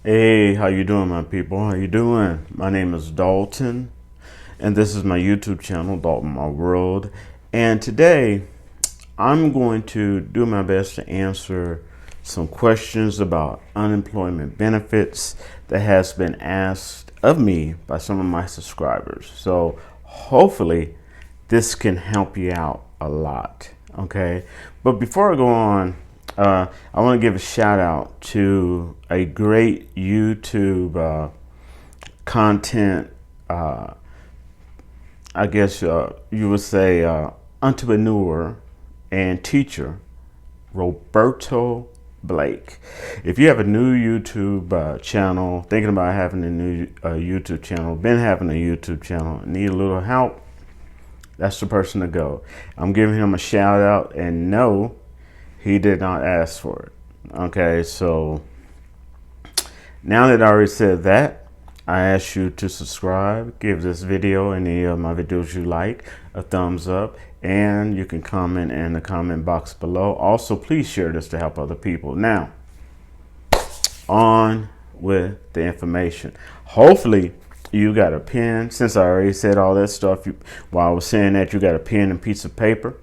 Hey, how you doing, my people? How you doing? My name is Dalton, and this is my YouTube channel, Dalton My World. And today, I'm going to do my best to answer some questions about unemployment benefits that has been asked of me by some of my subscribers. So hopefully, this can help you out a lot. Okay, but before I go on, I want to give a shout out to a great YouTube content, uh, I guess you would say, entrepreneur and teacher, Roberto Blake. If you have a new YouTube channel, thinking about having a new YouTube channel, been having a YouTube channel, need a little help, that's the person to go. I'm giving him a shout out, and no, he did not ask for it. Okay, so now that I already said that, I ask you to subscribe, give this video, any of my videos you like, a thumbs up, and you can comment in the comment box below. Also, please share this to help other people. Now, on with the information. Hopefully, you got a pen. Since I already said all that stuff, while I was saying that, you got a pen and piece of paper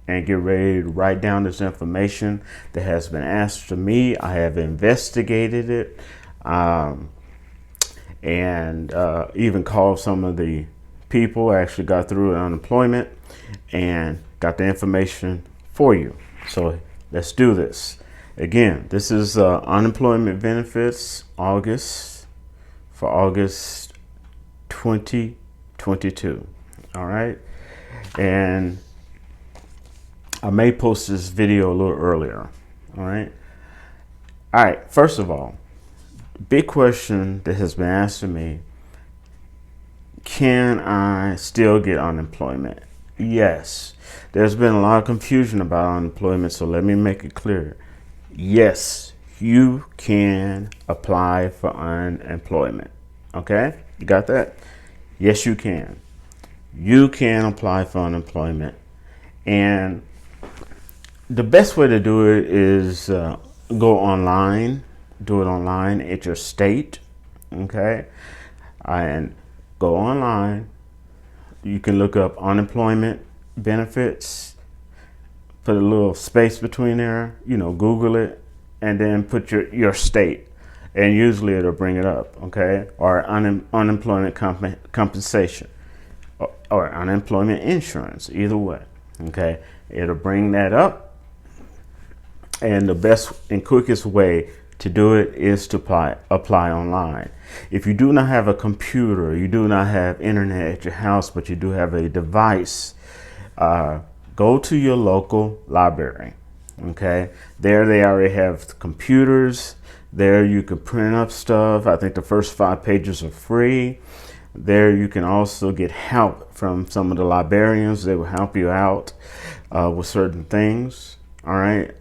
and get ready to write down this information that has been asked to me. I have investigated it and even called some of the people. I actually got through unemployment and got the information for you. So let's do this. Again, this is unemployment benefits for August 2022. All right. And I may post this video a little earlier. All right. All right. First of all, big question that has been asked to me: can I still get unemployment? Yes. There's been a lot of confusion about unemployment, so let me make it clear. Yes, you can apply for unemployment. Okay? You got that? Yes, you can. You can apply for unemployment. And the best way to do it is go online. Do it online at your state. Okay? And go online. You can look up unemployment benefits. Put a little space between there. Google it. And then put your state. And usually it'll bring it up. Okay? Or unemployment compensation. Or unemployment insurance. Either way. Okay? It'll bring that up. And the best and quickest way to do it is to apply online. If you do not have a computer, you do not have internet at your house, but you do have a device, go to your local library. Okay, there they already have computers. There you can print up stuff. I think the first 5 pages are free. There you can also get help from some of the librarians. They will help you out with certain things. All right.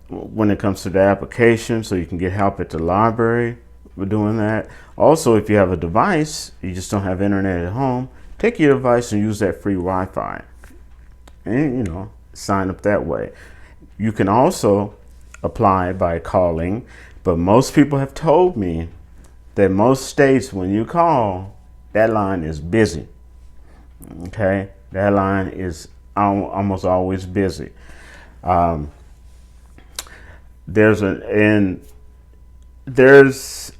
When it comes to the application, so you can get help at the library with doing that. Also, if you have a device, you just don't have internet at home, take your device and use that free Wi-Fi and sign up that way. You can also apply by calling, but most people have told me that most states, when you call, that line is busy. Okay, that line is almost always busy. There's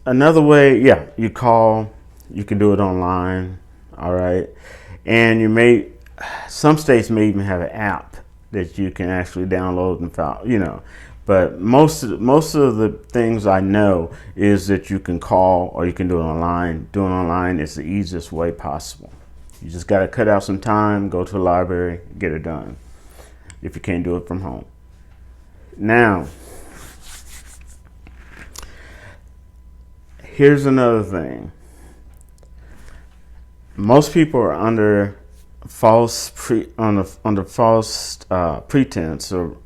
another way. Yeah, you call. You can do it online. All right, and some states may even have an app that you can actually download and file. But most of the things I know is that you can call or you can do it online. Doing it online is the easiest way possible. You just got to cut out some time, go to the library, get it done. If you can't do it from home. Now, here's another thing. Most people are under false pretense, or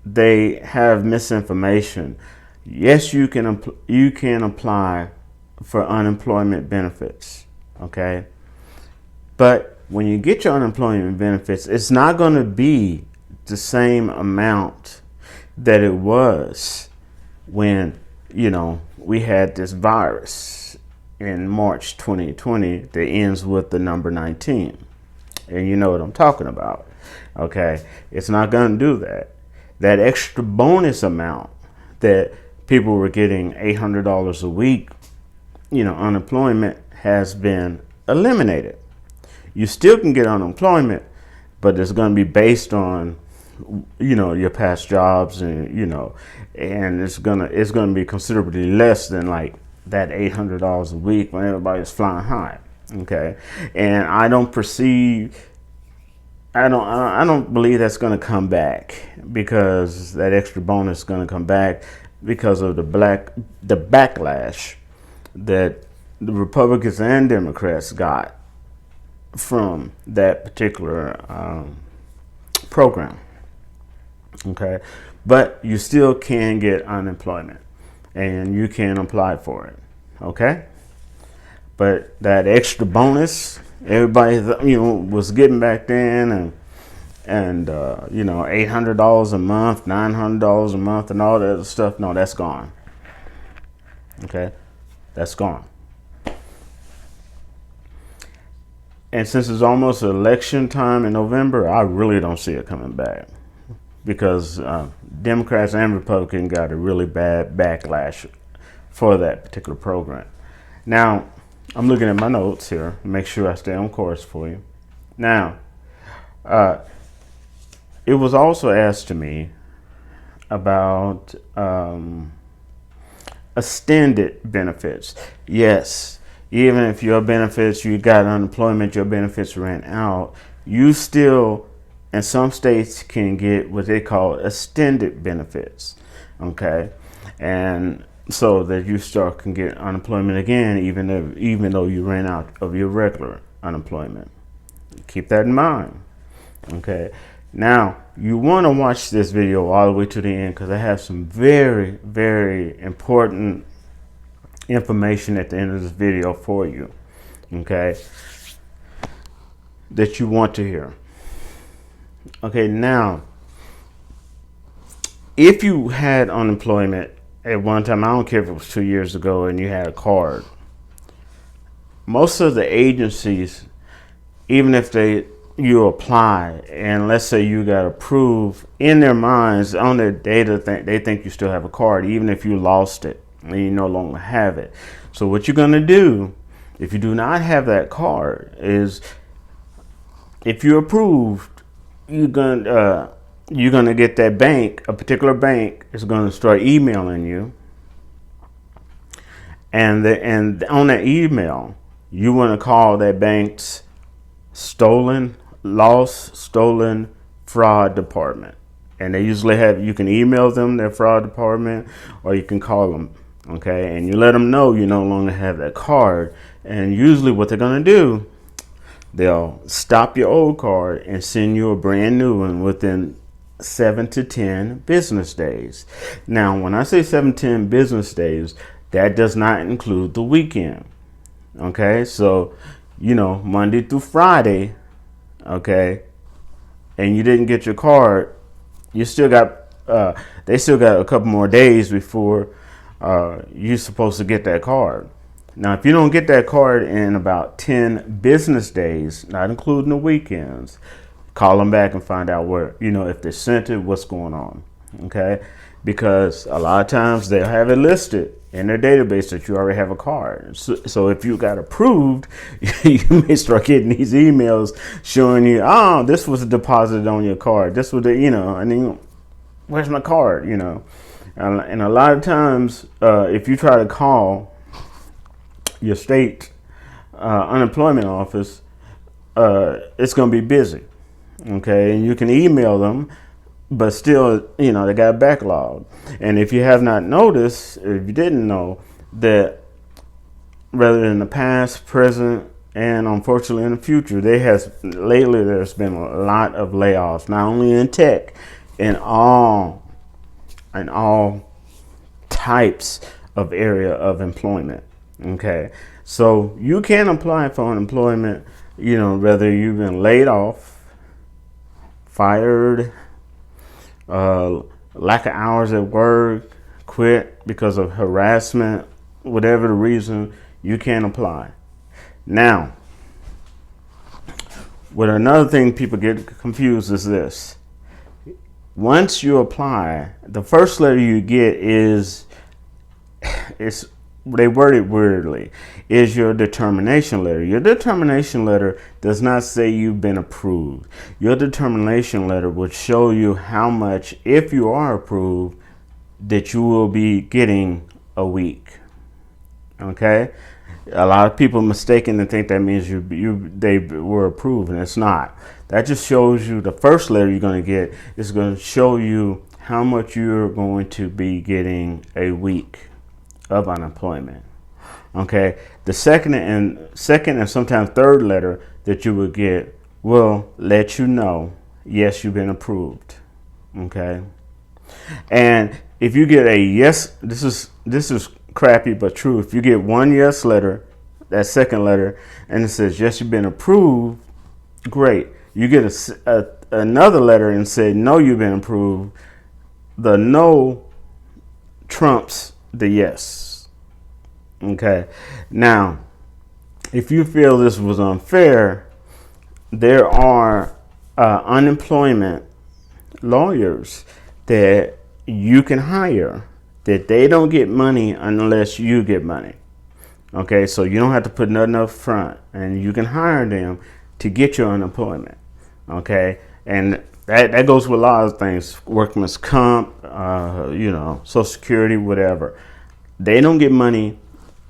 they have misinformation. Yes, you can apply for unemployment benefits. Okay, but when you get your unemployment benefits, it's not going to be the same amount that it was when we had this virus in March 2020 that ends with the number 19. And you know what I'm talking about. Okay, it's not going to do that. That extra bonus amount that people were getting $800 a week, unemployment has been eliminated. You still can get unemployment, but it's going to be based on, your past jobs, and and it's gonna be considerably less than like that $800 a week when everybody's flying high. Okay, and I don't believe that's going to come back, because that extra bonus is going to come back because of the backlash that the Republicans and Democrats got from that particular program. Okay, but you still can get unemployment, and you can apply for it. Okay, but that extra bonus, everybody was getting back then, and $800 a month, $900 a month, and all that other stuff. No, that's gone. Okay, that's gone. And since it's almost election time in November, I really don't see it coming back, because Democrats and Republicans got a really bad backlash for that particular program. Now, I'm looking at my notes here to make sure I stay on course for you. Now, it was also asked to me about extended benefits. Yes, even if your benefits, you got unemployment, your benefits ran out, you still, in some states, can get what they call extended benefits. Okay, and so that you can get unemployment again, even though you ran out of your regular unemployment. Keep that in mind. Okay. Now, you want to watch this video all the way to the end, because I have some very, very important information at the end of this video for you. Okay. That you want to hear. Okay. Now, if you had unemployment at one time, I don't care if it was 2 years ago, and you had a card, most of the agencies, even if you apply, and let's say you got approved, in their minds, on their data, they think you still have a card, even if you lost it and you no longer have it. So what you're going to do, if you do not have that card, is if you're approved, you're going to get that bank, a particular bank is going to start emailing you, and on that email, you want to call that bank's stolen fraud department. And they usually you can email them, their fraud department, or you can call them. Okay, and you let them know you no longer have that card. And usually what they're going to do, they'll stop your old card and send you a brand new one within 7 to 10 business days. Now, when I say 7 to 10 business days, that does not include the weekend. Okay, so, Monday through Friday, okay, and you didn't get your card, you still got, they still got a couple more days before you're supposed to get that card. Now, if you don't get that card in about 10 business days, not including the weekends, call them back and find out where, if they sent it, what's going on. Okay, because a lot of times they'll have it listed in their database that you already have a card. So if you got approved, you may start getting these emails showing you, this was deposited on your card. This was and then, where's my card? And a lot of times, if you try to call your state unemployment office, it's going to be busy. Okay, and you can email them, but still, they got a backlog. And if you have not noticed, if you didn't know, that rather in the past, present, and unfortunately in the future, there's been a lot of layoffs, not only in tech, in all types of area of employment. Okay, so you can apply for unemployment, whether you've been laid off, fired, lack of hours at work, quit because of harassment, whatever the reason, you can apply. Now, what another thing people get confused is this. Once you apply, the first letter you get is, they word it weirdly, is your determination letter. Your determination letter does not say you've been approved. Your determination letter would show you how much, if you are approved, that you will be getting a week. Okay? A lot of people mistaken and think that means they were approved, and it's not. That just shows you the first letter you're going to get is going to show you how much you're going to be getting a week of unemployment. Okay, the second and sometimes third letter that you will get will let you know, yes, you've been approved. Okay, and if you get a yes, this is crappy but true. If you get one yes letter, that second letter, and it says yes, you've been approved, great. You get another letter and say no, you've been approved. The no trumps the yes. Okay. Now, if you feel this was unfair, there are unemployment lawyers that you can hire that they don't get money unless you get money. Okay, so you don't have to put nothing up front, and you can hire them to get your unemployment. Okay, and that goes with a lot of things, workman's comp, Social Security, whatever. They don't get money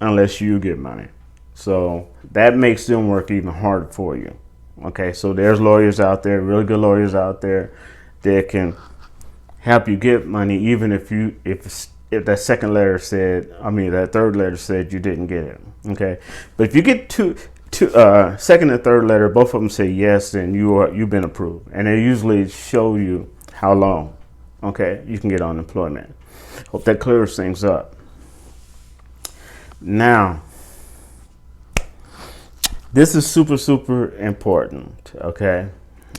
unless you get money. So that makes them work even harder for you. Okay, so there's lawyers out there, really good lawyers out there that can help you get money, even if that second letter that third letter said you didn't get it. Okay, but if you get second and third letter, both of them say yes, then you've been approved, and they usually show you how long, okay, you can get unemployment. Hope that clears things up. Now, this is super, super important. Okay,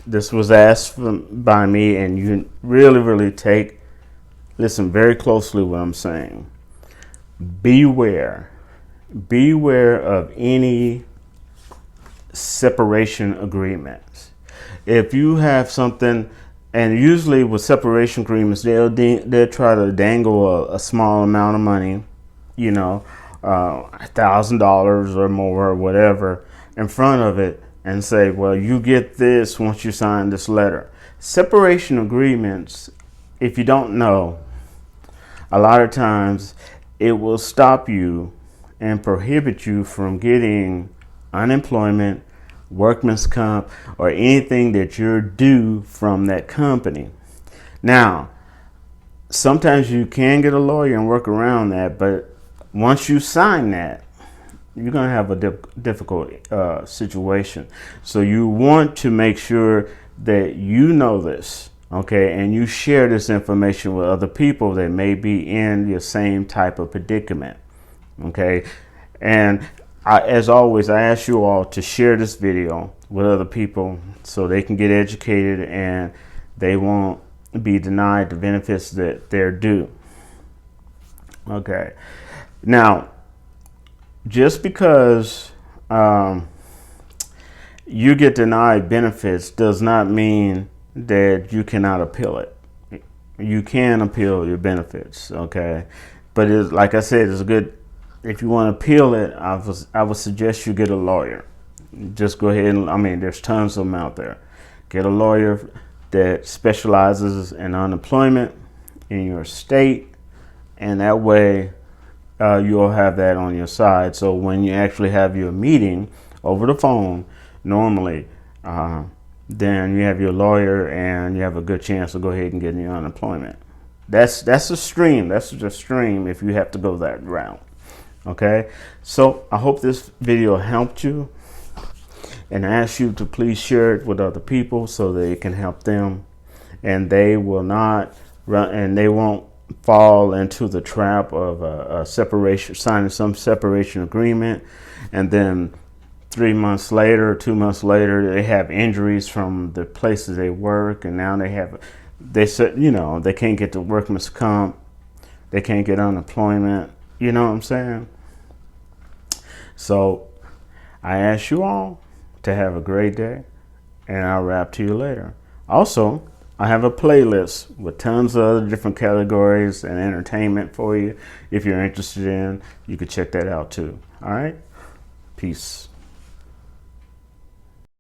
this was asked by me, and you really, really listen very closely what I'm saying. Beware of any separation agreements. If you have something, and usually with separation agreements, they'll try to dangle a small amount of money, $1,000 or more or whatever, in front of it, and say, well, you get this once you sign this letter. Separation agreements, if you don't know, a lot of times it will stop you and prohibit you from getting unemployment, workman's comp, or anything that you're due from that company. Now, sometimes you can get a lawyer and work around that, but once you sign that, you're going to have a difficult situation. So you want to make sure that you know this, okay, and you share this information with other people that may be in your same type of predicament, okay? And as always, I ask you all to share this video with other people so they can get educated and they won't be denied the benefits that they're due. Okay. Now, just because you get denied benefits does not mean that you cannot appeal it. You can appeal your benefits, okay? But like I said, it's good. If you want to appeal it, I would suggest you get a lawyer. Just go ahead and, there's tons of them out there. Get a lawyer that specializes in unemployment in your state, and that way you'll have that on your side. So when you actually have your meeting over the phone, normally, then you have your lawyer and you have a good chance to go ahead and get your unemployment. That's a stream. That's just a stream if you have to go that route. Okay, so I hope this video helped you, and I ask you to please share it with other people so that it can help them, and they will not run, and they won't fall into the trap of a separation, signing some separation agreement, and then 3 months later, 2 months later, they have injuries from the places they work, and now they said, they can't get the workman's comp, they can't get unemployment. You know what I'm saying? So I ask you all to have a great day, and I'll rap to you later. Also, I have a playlist with tons of other different categories and entertainment for you. If you're interested in, you could check that out too. All right. Peace.